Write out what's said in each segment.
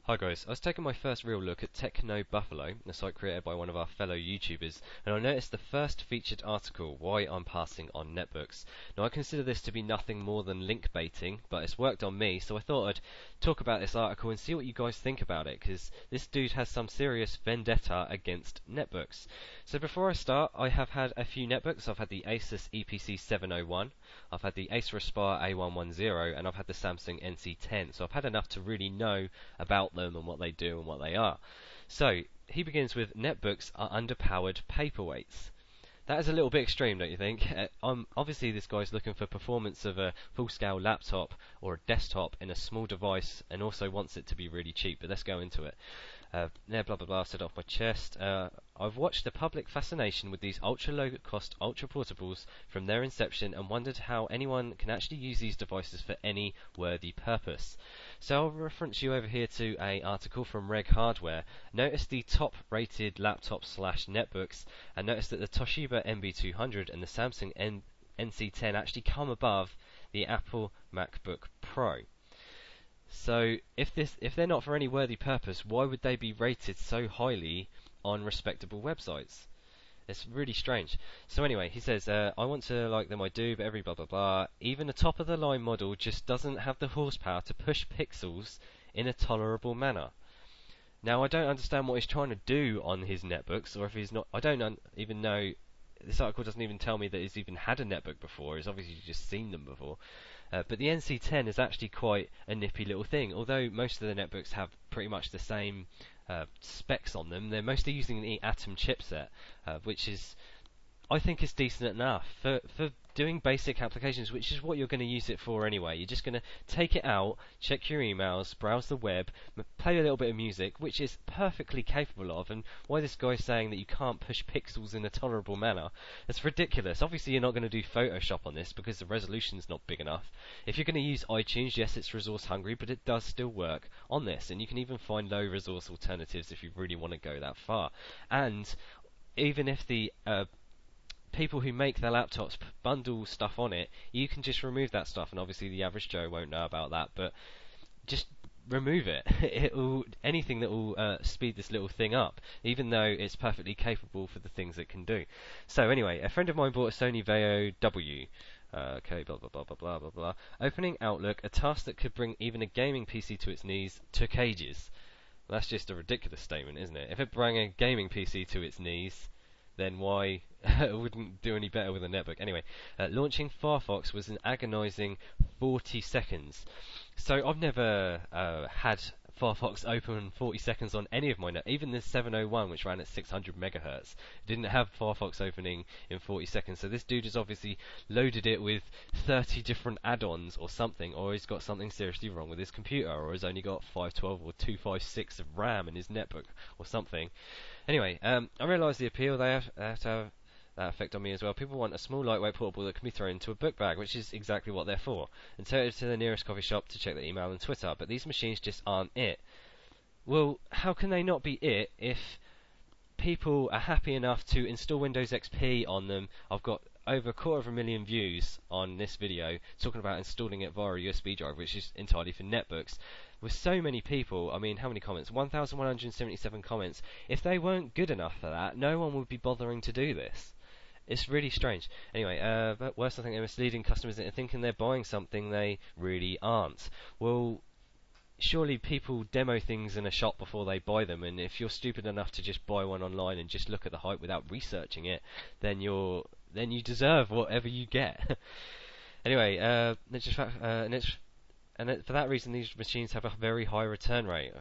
Hi guys, I was taking my first real look at Techno Buffalo, a site created by one of our fellow YouTubers, and I noticed the first featured article, Why I'm Passing on Netbooks. Now I consider this to be nothing more than link baiting, but it's worked on me, so I thought I'd talk about this article and see what you guys think about it, because this dude has some serious vendetta against netbooks. So before I start, I have had a few netbooks. I've had the Asus EPC 701, I've had the Acer Aspire A110, and I've had the Samsung NC10, so I've had enough to really know about them and what they do and what they are. So he begins with netbooks are underpowered paperweights. That is a little bit extreme, don't you think? Obviously this guy's looking for performance of a full-scale laptop or a desktop in a small device and also wants it to be really cheap, but let's go into it. Blah blah blah, said off my chest. I've watched the public fascination with these ultra-low-cost, ultra-portables from their inception and wondered how anyone can actually use these devices for any worthy purpose. So I'll reference you over here to an article from Reg Hardware. Notice the top-rated laptops / netbooks, and notice that the Toshiba MB200 and the Samsung NC10 actually come above the Apple MacBook Pro. So if they're not for any worthy purpose, why would they be rated so highly on respectable websites? It's really strange. So anyway, he says, I want to like them, I do, but every blah blah blah. Even the top of the line model just doesn't have the horsepower to push pixels in a tolerable manner. Now I don't understand what he's trying to do on his netbooks, or if he's not. I don't even know. This article doesn't even tell me that he's even had a netbook before. He's obviously just seen them before. But the NC10 is actually quite a nippy little thing. Although most of the netbooks have pretty much the same specs on them, they're mostly using the Atom chipset, which is, I think, is decent enough for doing basic applications, which is what you're going to use it for anyway. You're just going to take it out, check your emails, browse the web, play a little bit of music, which is perfectly capable of. And why this guy's saying that you can't push pixels in a tolerable manner, it's ridiculous. Obviously you're not going to do Photoshop on this because the resolution's not big enough. If you're going to use iTunes, yes, it's resource hungry, but it does still work on this, and you can even find low resource alternatives if you really want to go that far. And even if the people who make their laptops bundle stuff on it, you can just remove that stuff, and obviously the average Joe won't know about that, but just remove it. Anything that will speed this little thing up, even though it's perfectly capable for the things it can do. So anyway, a friend of mine bought a Sony Vaio W. Okay, blah blah blah blah blah blah blah. Opening Outlook, a task that could bring even a gaming PC to its knees, took ages. Well, that's just a ridiculous statement, isn't it? If it brought a gaming PC to its knees, then why it wouldn't do any better with a netbook? Anyway, launching Firefox was an agonising 40 seconds. So I've never had Firefox open 40 seconds on any of my even the 701, which ran at 600 megahertz, didn't have Firefox opening in 40 seconds. So this dude has obviously loaded it with 30 different add-ons or something, or he's got something seriously wrong with his computer, or he's only got 512 or 256 of RAM in his netbook or something. Anyway, I realise the appeal they have to have that effect on me as well. People want a small, lightweight portable that can be thrown into a book bag, which is exactly what they're for, and take it to the nearest coffee shop to check their email and Twitter. But these machines just aren't it. Well, how can they not be it if people are happy enough to install Windows XP on them? I've got over 250,000 views on this video talking about installing it via a USB drive, which is entirely for netbooks. With so many people, I mean, how many comments? 1,177 comments. If they weren't good enough for that, no one would be bothering to do this. It's really strange. Anyway, but worse, I think they're misleading customers into thinking they're buying something they really aren't. Well, surely people demo things in a shop before they buy them, and if you're stupid enough to just buy one online and just look at the hype without researching it, then you deserve whatever you get. Anyway, for that reason, these machines have a very high return rate.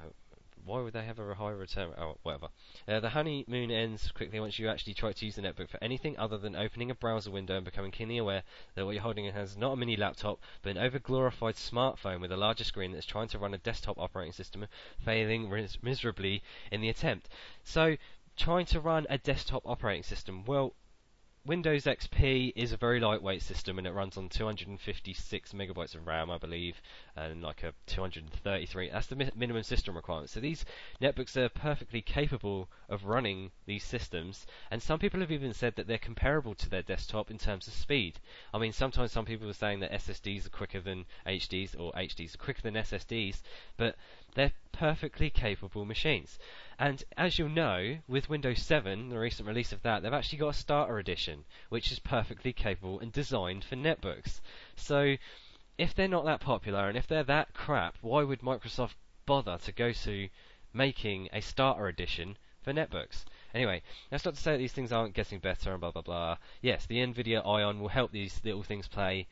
Why would they have a high return rate? Oh, whatever. The honeymoon ends quickly once you actually try to use the netbook for anything other than opening a browser window and becoming keenly aware that what you're holding in hand is not a mini laptop, but an over-glorified smartphone with a larger screen that's trying to run a desktop operating system, failing miserably in the attempt. So, trying to run a desktop operating system, well, Windows XP is a very lightweight system, and it runs on 256 megabytes of RAM, I believe, and like a 233. That's the minimum system requirement. So these netbooks are perfectly capable of running these systems, and some people have even said that they're comparable to their desktop in terms of speed. I mean, sometimes some people are saying that SSDs are quicker than HDs, or HDs are quicker than SSDs, but they're perfectly capable machines. And as you'll know, with Windows 7, the recent release of that, they've actually got a starter edition, which is perfectly capable and designed for netbooks. So if they're not that popular and if they're that crap, why would Microsoft bother to go to making a starter edition for netbooks? Anyway, that's not to say that these things aren't getting better and blah blah blah. Yes, the NVIDIA Ion will help these little things play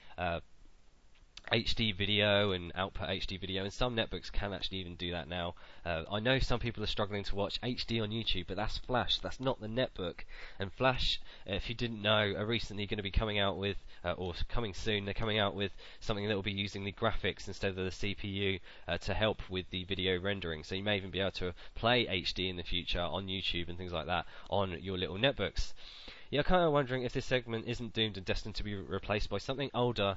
HD video and output HD video, and some netbooks can actually even do that now. I know some people are struggling to watch HD on YouTube, but that's Flash, that's not the netbook. And Flash, if you didn't know, are recently going to be coming out with, or coming soon, they're coming out with something that will be using the graphics instead of the CPU to help with the video rendering. So you may even be able to play HD in the future on YouTube and things like that on your little netbooks. Yeah, I'm kind of wondering if this segment isn't doomed and destined to be replaced by something older.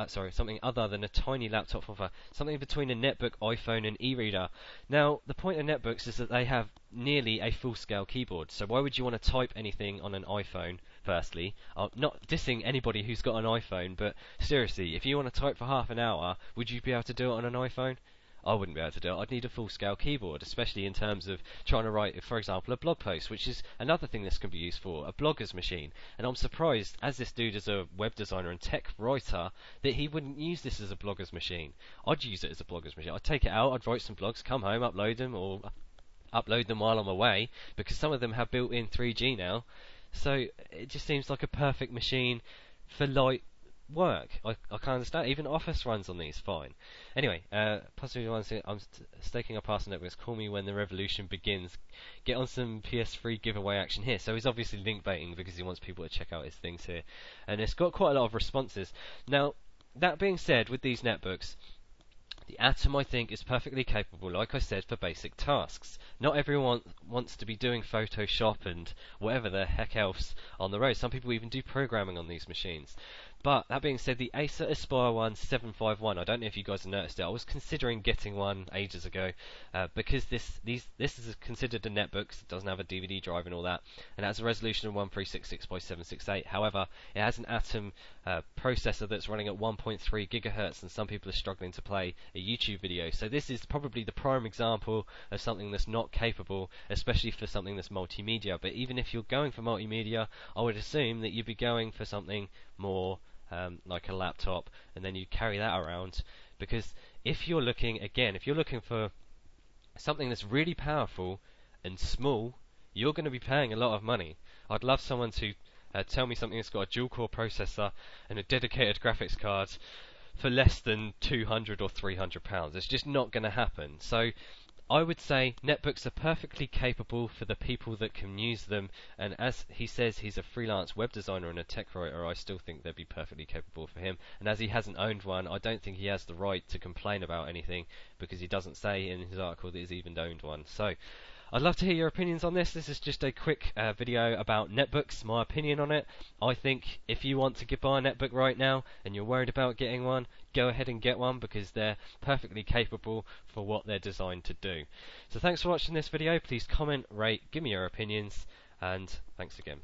Something other than a tiny laptop offer, something between a netbook, iPhone, and e-reader. Now, the point of netbooks is that they have nearly a full-scale keyboard. So why would you want to type anything on an iPhone? Firstly, not dissing anybody who's got an iPhone, but seriously, if you want to type for half an hour, would you be able to do it on an iPhone? I wouldn't be able to do it. I'd need a full-scale keyboard, especially in terms of trying to write, for example, a blog post, which is another thing this can be used for, a blogger's machine. And I'm surprised, as this dude is a web designer and tech writer, that he wouldn't use this as a blogger's machine. I'd use it as a blogger's machine. I'd take it out, I'd write some blogs, come home, upload them, or upload them while I'm away, because some of them have built-in 3G now. So it just seems like a perfect machine for light work. I can't understand. Even Office runs on these fine. Anyway, possibly one thing, I'm staking a pass on netbooks. Call me when the revolution begins. Get on some PS3 giveaway action here. So he's obviously link baiting because he wants people to check out his things here, and it's got quite a lot of responses. Now, that being said, with these netbooks, the Atom, I think, is perfectly capable, like I said, for basic tasks. Not everyone wants to be doing Photoshop and whatever the heck else on the road. Some people even do programming on these machines. But that being said, the Acer Aspire One 751, I don't know if you guys have noticed it, I was considering getting one ages ago, because this is considered a netbook, it doesn't have a DVD drive and all that, and it has a resolution of 1366 by 768. However, it has an Atom processor that's running at 1.3 gigahertz, and some people are struggling to play a YouTube video. So this is probably the prime example of something that's not capable, especially for something that's multimedia. But even if you're going for multimedia, I would assume that you'd be going for something more like a laptop, and then you carry that around, because if you're looking for something that's really powerful and small, you're going to be paying a lot of money. I'd love someone to tell me something that's got a dual core processor and a dedicated graphics card for less than £200 or £300. It's just not going to happen. So I would say netbooks are perfectly capable for the people that can use them, and as he says he's a freelance web designer and a tech writer, I still think they'd be perfectly capable for him. And as he hasn't owned one, I don't think he has the right to complain about anything, because he doesn't say in his article that he's even owned one. So I'd love to hear your opinions on this. This is just a quick video about netbooks, my opinion on it. I think if you want to buy a netbook right now and you're worried about getting one, go ahead and get one, because they're perfectly capable for what they're designed to do. So thanks for watching this video. Please comment, rate, give me your opinions, and thanks again.